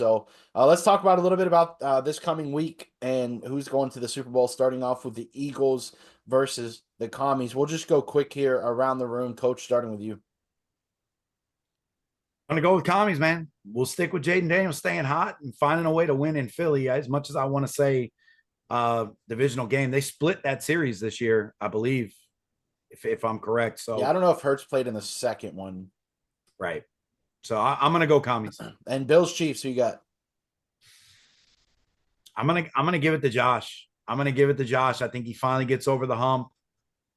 So let's talk about a little bit about this coming week and who's going to the Super Bowl, starting off with the Eagles versus the Commies. We'll just go quick here around the room. Coach, starting with you. I'm gonna go with commies, man. We'll stick with Jaden Daniels staying hot and finding a way to win in Philly. As much as I want to say divisional game, they split that series this year, I believe, if I'm correct. Yeah, I So don't know if Hurts played in the second one. right. So I'm gonna go commies. And Bills Chiefs, who you got? I'm gonna give it to Josh. I'm gonna give it to Josh. I think he finally gets over the hump.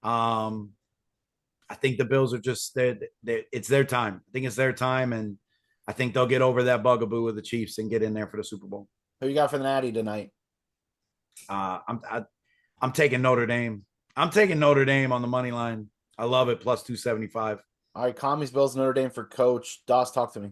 Um, I think the Bills are just it's their time. I think it's their time, and I think they'll get over that bugaboo with the Chiefs and get in there for the Super Bowl. Who you got for the Natty tonight? Uh, I'm I, I'm taking Notre Dame. I'm taking Notre Dame on the money line. I love it. Plus 275. All right, Commies, Bills, Notre Dame for Coach. Doss, talk to me.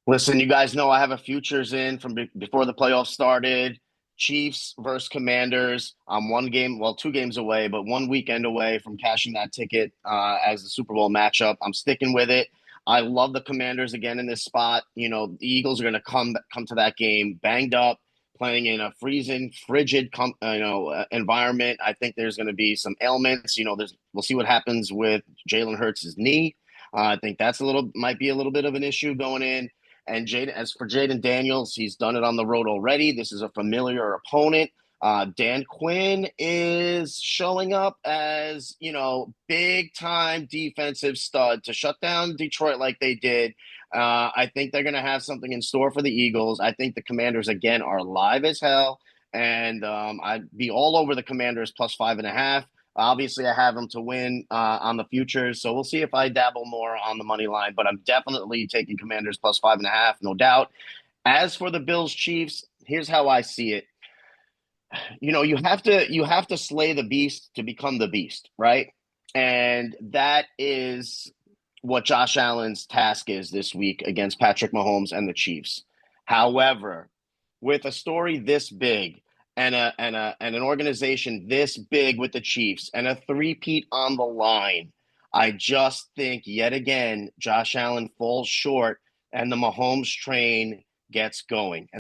Listen, you guys know I have a futures in from before the playoffs started. Chiefs versus Commanders. I'm one game, well, 2 games away, but 1 weekend away from cashing that ticket as the Super Bowl matchup. I'm sticking with it. I love the Commanders again in this spot. You know, the Eagles are going to come to that game banged up, playing in a freezing, frigid, environment. I think there's going to be some ailments. We'll see what happens with Jalen Hurts' knee. I think that's might be a little bit of an issue going in. And as for Jaden Daniels, he's done it on the road already. This is a familiar opponent. Dan Quinn is showing up as, big time defensive stud to shut down Detroit like they did. I think they're going to have something in store for the Eagles. I think the Commanders, again, are live as hell. And I'd be all over the Commanders plus 5.5. Obviously, I have them to win on the futures, so we'll see if I dabble more on the money line. But I'm definitely taking Commanders plus 5.5, no doubt. As for the Bills Chiefs, here's how I see it. You have to slay the beast to become the beast, right? And that is what Josh Allen's task is this week against Patrick Mahomes and the Chiefs. However, with a story this big and an organization this big with the Chiefs and a three-peat on the line, I just think yet again Josh Allen falls short and the Mahomes train gets going.